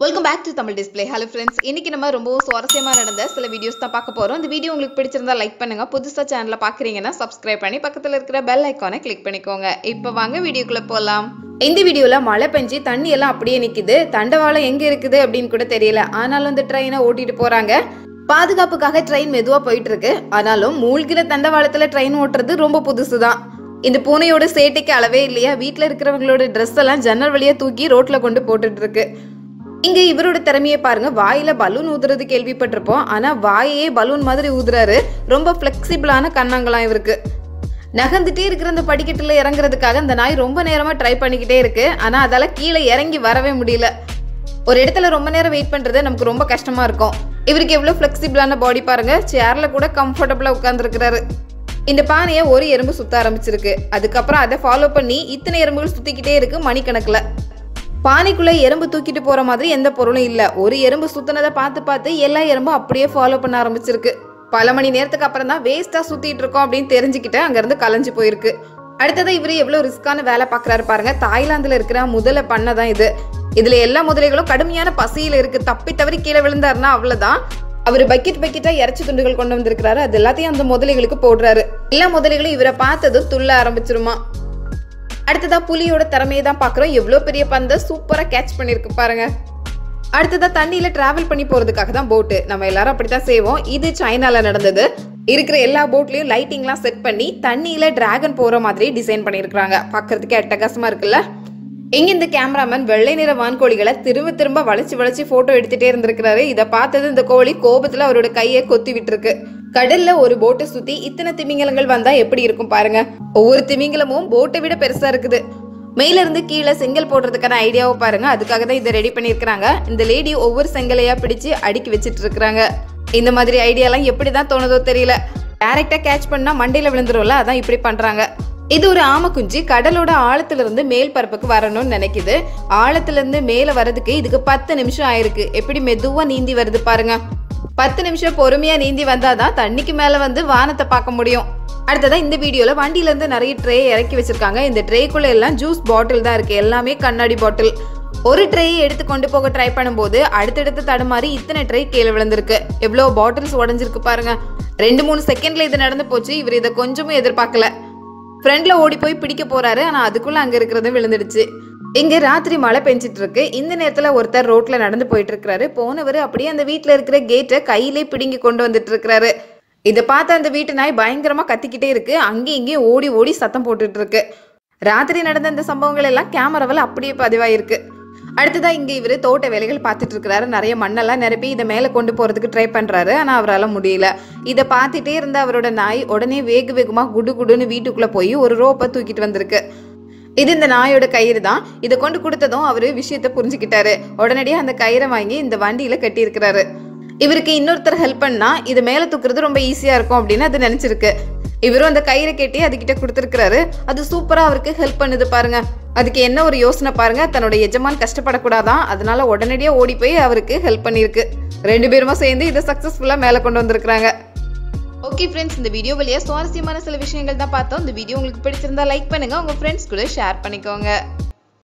Welcome back to Tamil Display. Hello friends. இன்னைக்கு நம்ம ரொம்ப சுவாரஸ்யமா நடந்த சில வீடியோஸ் தான் பார்க்க போறோம். இந்த வீடியோ உங்களுக்கு பிடிச்சிருந்தா லைக் பண்ணுங்க. புதுசா சேனலை பார்க்கறீங்கன்னா subscribe பண்ணி பக்கத்துல இருக்கிற bell icon-ஐ click பண்ணிக்கோங்க. இப்போ வாங்க வீடியோக்குள்ள போலாம். இந்த வீடியோல மழை பெஞ்சி தண்ணி எல்லாம் அப்படியே நிக்குது. தண்டவாளம் எங்க இருக்குது அப்படினு கூட தெரியல. ஆனாலும் இந்த ட்ரெயினை ஓட்டிட்டு போறாங்க. பாதுகாப்புக்காக ட்ரெயின் மெதுவா போயிட்டு இருக்கு. ஆனாலும் மூழ்கிற தண்டவாளத்துல ட்ரெயின் ஓட்டுறது ரொம்ப புதுசுதான். இந்த பூனையோட சேட்டைக்கு அளவே இல்லையா? வீட்ல இருக்கிறவங்களோட ட்ரெஸ் எல்லாம் ஜன்னல் வழியா தூக்கி ரோட்ல கொண்டு போட்டுட்டு இருக்கு. இங்க இவரோட திறமையை பாருங்க. வாயில பலூன் ஊதுறது கேள்விப்பட்டிருப்போம். ஆனா வாயே பலூன் மாதிரி ஊதுறாரு. ரொம்ப பிளெக்சிபிளான கண்ணாங்கலாம் இவருக்கு. நகர்ந்துட்டே இருக்கிற அந்த படிக்கட்டுல இறங்குறதுக்காக அந்த நாய் ரொம்ப நேரமா ட்ரை பண்ணிக்கிட்டே இருக்கு. ஆனா அதால கீழே இறங்கி வரவே முடியல. ஒரு இடத்துல ரொம்ப நேரம் வெயிட் பண்றது நமக்கு ரொம்ப கஷ்டமா இருக்கும். இவருக்கு எவ்வளவு பிளெக்சிபிளான பாடி பாருங்க. சேர்ல கூட கம்ஃபர்டபுளா உட்கார்ந்துருக்கிறாரு. இந்த பானையை ஒரு எறும்பு சுத்த ஆரம்பிச்சிருக்கு. அதுக்கப்புறம் அதை ஃபாலோ பண்ணி இத்தனை எறும்புகள் சுத்திக்கிட்டே இருக்கு மணிக்கணக்குல. பானைக்குள்ள எறும்பு தூக்கிட்டு போற மாதிரி எந்த பொருளும் இல்ல. ஒரு எறும்பு சுத்தினதை பார்த்து எல்லா எறும்பும் அப்படியே ஃபாலோ பண்ண ஆரம்பிச்சிருக்கு. பல மணி நேரத்துக்கு அப்புறம் தான் வேஸ்டா சுத்திட்டு இருக்கோம் அப்படின்னு தெரிஞ்சுக்கிட்டு அங்க இருந்து கலைஞ்சு போயிருக்கு. அடுத்ததா இவரு எவ்வளவு ரிஸ்கான வேலை பாக்குறாரு பாருங்க. தாய்லாந்துல இருக்கிற முதல பண்ணதான் இது. இதுல எல்லா முதலைகளும் கடுமையான பசியில இருக்கு. தப்பி தவறி கீழே விழுந்தாருன்னா அவ்வளவுதான். அவரு பக்கெட்டா இறைச்சி துண்டுகள் கொண்டு வந்திருக்கிறாரு. அது எல்லாத்தையும் அந்த முதலைகளுக்கு போடுறாரு. எல்லா முதலைகளும் இவரை பார்த்ததும் துள்ள ஆரம்பிச்சிருமா. அடுத்ததா புலியோட திறமையை தான் பாக்குறோம். எவ்வளவு பெரிய பந்தை சூப்பரா கேட்ச் பண்ணிருக்கு பாருங்க. அடுத்ததா தண்ணியில டிராவல் பண்ணி போறதுக்காக தான் போட்டு. நம்ம எல்லாரும் அப்படித்தான் செய்வோம். இது சைனால நடந்தது. இருக்கிற எல்லா போட்லயும் லைட்டிங் எல்லாம் செட் பண்ணி தண்ணியில டிராகன் போற மாதிரி டிசைன் பண்ணிருக்காங்க. பாக்குறதுக்கு அட்டகாசமா இருக்குல்ல. இங்க இந்த கேமராமேன் வெள்ளை நிற வான்கோழிகளை திரும்ப வளைச்சு போட்டோ எடுத்துட்டே இருந்திருக்கிறாரு. இதை பார்த்தது இந்த கோழி கோபத்துல அவரோட கையை கொத்தி விட்டுருக்கு. கடல்ல ஒரு போட்டை சுத்தி இத்தனை திமிங்கலங்கள் வந்தா எப்படி இருக்கும் பாருங்க. ஒவ்வொரு திமிங்கலமும் போட்டை விட பெருசா இருக்குது. மேல இருந்து கீழே செங்கல் போடுறதுக்கான ஐடியாவை பாருங்க. அதுக்காக தான் இதை ரெடி பண்ணிருக்காங்க. இந்த லேடி ஒவ்வொரு செங்கலையா பிடிச்சு அடுக்கி வச்சிட்டு இருக்காங்க. இந்த மாதிரி ஐடியாலாம் எப்படிதான் தோணுதோ தெரியல. டைரக்டா கேட்ச் பண்ணா மண்டையில விழுந்துரும்ல, அதான் இப்படி பண்றாங்க. இது ஒரு ஆமை குஞ்சு கடலோட ஆழத்துல இருந்து மேல் பரப்புக்கு வரணும்னு நினைக்குது. ஆழத்துல இருந்து மேல வரதுக்கு இதுக்கு 10 நிமிஷம் ஆயிருக்கு. எப்படி மெதுவா நீந்தி வருது பாருங்க. 10 நிமிஷம் பொறுமையா நீந்தி வந்தாதான் தண்ணிக்கு மேல வந்து வானத்தை பார்க்க முடியும். அடுத்ததான் இந்த வீடியோல வண்டியில இருந்து நிறைய ட்ரே இறக்கி வச்சிருக்காங்க. இந்த ட்ரேக்குள்ள எல்லாம் ஜூஸ் பாட்டில் தான் இருக்கு. எல்லாமே கண்ணாடி பாட்டில். ஒரு ட்ரேயை எடுத்து கொண்டு போக ட்ரை பண்ணும்போது அடுத்தடுத்து தடுமாறி இத்தனை ட்ரே கீழே விழுந்திருக்கு. எவ்வளவு பாட்டில்ஸ் உடஞ்சிருக்கு பாருங்க. 2-3 செகண்ட்ல இது நடந்து போச்சு. இவர் இதை கொஞ்சமும் எதிர்பார்க்கல. ஃப்ரெண்ட்ல ஓடி போய் பிடிக்க போறாரு. ஆனா அதுக்குள்ள அங்க இருக்கிறது விழுந்துடுச்சு. இங்க ராத்திரி மழை பெஞ்சிட்டு இருக்கு. இந்த நேரத்துல ஒருத்தர் ரோட்ல நடந்து போயிட்டு இருக்காரு. போனவர் அப்படியே அந்த வீட்டுல இருக்கிற கேட்டை கையிலே பிடுங்கி கொண்டு வந்துட்டு இருக்காரு. இதை பார்த்து அந்த வீட்டு நாய் பயங்கரமா கத்திக்கிட்டே இருக்கு. அங்கேயும் இங்கேயும் ஓடி சத்தம் போட்டுட்டு இருக்கு. ராத்திரி நடந்த இந்த சம்பவங்கள் எல்லாம் கேமராவில் அப்படியே பதிவாயிருக்கு. அடுத்ததா இங்க இவரு தோட்ட வேலைகள் பார்த்துட்டு இருக்கிறாரு. நிறைய மண்ணெல்லாம் நிரப்பி இதை மேல கொண்டு போறதுக்கு ட்ரை பண்றாரு. ஆனா அவரால் முடியல. இதை பார்த்துட்டே இருந்த அவரோட நாய் உடனே வேகமா குடுன்னு வீட்டுக்குள்ள போய் ஒரு ரோப்பை தூக்கிட்டு வந்திருக்கு. இது இந்த நாயோட கயிறு தான். இதை கொண்டு கொடுத்ததும் அவரு விஷயத்த புரிஞ்சுக்கிட்டாரு. உடனடியா அந்த கயிறை வாங்கி இந்த வண்டியில கட்டி இருக்கிறாரு. இவருக்கு இன்னொருத்தர் ஹெல்ப் பண்ணா இது மேல தூக்குறது ரொம்ப ஈஸியா இருக்கும் அப்படின்னு அது நினைச்சிருக்கு. இவரும் அந்த கயிறை கட்டி அதுகிட்ட கொடுத்துருக்கிறாரு. அது சூப்பரா அவருக்கு ஹெல்ப் பண்ணுது பாருங்க. அதுக்கு என்ன ஒரு யோசனை பாருங்க. தன்னோட எஜமான் கஷ்டப்படக்கூடாதான், அதனால உடனடியா ஓடி போய் அவருக்கு ஹெல்ப் பண்ணிருக்கு. 2 பேருமா சேர்ந்து இதை சக்சஸ்ஃபுல்லா மேல கொண்டு வந்திருக்காங்க. ஓகே ஃப்ரெண்ட்ஸ், இந்த வீடியோ வழியா சுவாரஸ்யமான சில விஷயங்கள் தான் பார்த்தோம். இந்த வீடியோ உங்களுக்கு பிடிச்சிருந்தா லைக் பண்ணுங்க. உங்க ஃப்ரெண்ட்ஸ் கூட ஷேர் பண்ணிக்கோங்க.